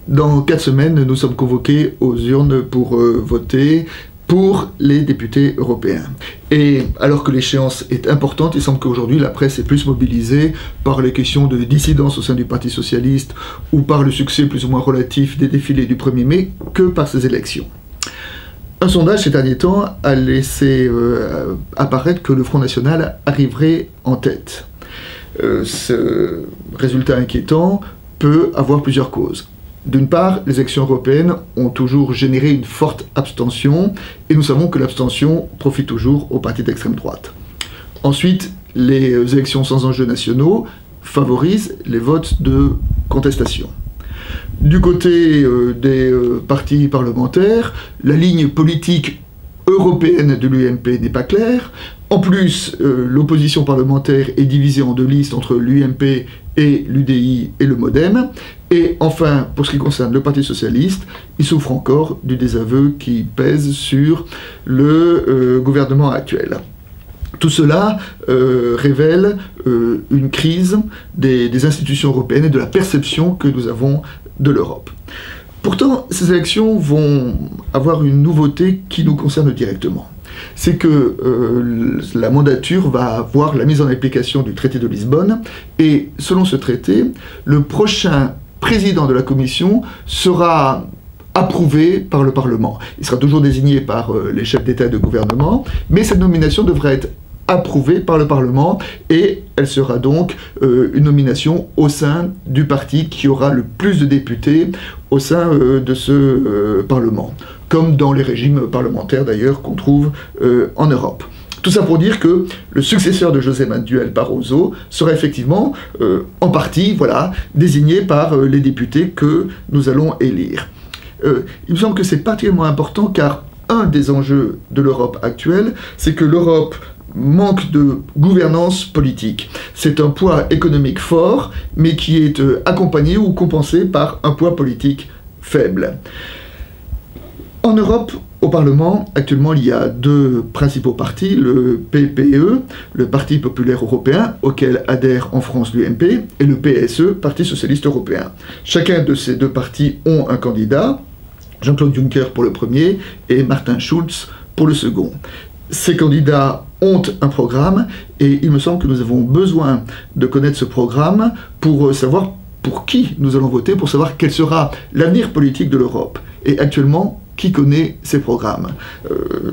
Dans 4 semaines, nous sommes convoqués aux urnes pour voter pour les députés européens. Et alors que l'échéance est importante, il semble qu'aujourd'hui la presse est plus mobilisée par les questions de dissidence au sein du Parti socialiste ou par le succès plus ou moins relatif des défilés du 1er mai que par ces élections. Un sondage ces derniers temps a laissé apparaître que le Front National arriverait en tête. Ce résultat inquiétant peut avoir plusieurs causes. D'une part, les élections européennes ont toujours généré une forte abstention, et nous savons que l'abstention profite toujours aux partis d'extrême droite. Ensuite, les élections sans enjeux nationaux favorisent les votes de contestation. Du côté des partis parlementaires, la ligne politique européenne de l'UMP n'est pas claire. En plus, l'opposition parlementaire est divisée en 2 listes entre l'UMP et l'UDI et le MoDem. Et enfin, pour ce qui concerne le Parti socialiste, il souffre encore du désaveu qui pèse sur le gouvernement actuel. Tout cela révèle une crise des institutions européennes et de la perception que nous avons de l'Europe. Pourtant, ces élections vont avoir une nouveauté qui nous concerne directement. C'est que la mandature va avoir la mise en application du traité de Lisbonne, et selon ce traité, le prochain président de la Commission sera approuvé par le Parlement. Il sera toujours désigné par les chefs d'État et de gouvernement, mais cette nomination devra être approuvée par le Parlement, et elle sera donc une nomination au sein du parti qui aura le plus de députés au sein de ce Parlement, comme dans les régimes parlementaires d'ailleurs qu'on trouve en Europe. Tout ça pour dire que le successeur de José Manuel Barroso sera effectivement en partie désigné par les députés que nous allons élire. Il me semble que c'est particulièrement important car un des enjeux de l'Europe actuelle, c'est que l'Europe manque de gouvernance politique. C'est un poids économique fort, mais qui est accompagné ou compensé par un poids politique faible. En Europe, au Parlement, actuellement, il y a 2 principaux partis, le PPE, le Parti populaire européen, auquel adhère en France l'UMP, et le PSE, Parti socialiste européen. Chacun de ces 2 partis ont un candidat, Jean-Claude Juncker pour le premier et Martin Schulz pour le second. Ces candidats ont un programme, et il me semble que nous avons besoin de connaître ce programme pour savoir pour qui nous allons voter, pour savoir quel sera l'avenir politique de l'Europe. Et actuellement, qui connaît ces programmes?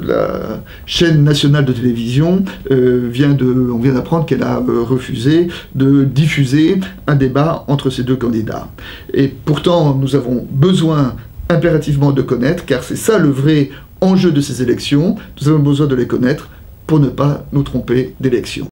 La chaîne nationale de télévision on vient d'apprendre qu'elle a refusé de diffuser un débat entre ces 2 candidats. Et pourtant, nous avons besoin impérativement de connaître, car c'est ça le vrai enjeu de ces élections. Nous avons besoin de les connaître pour ne pas nous tromper d'élection.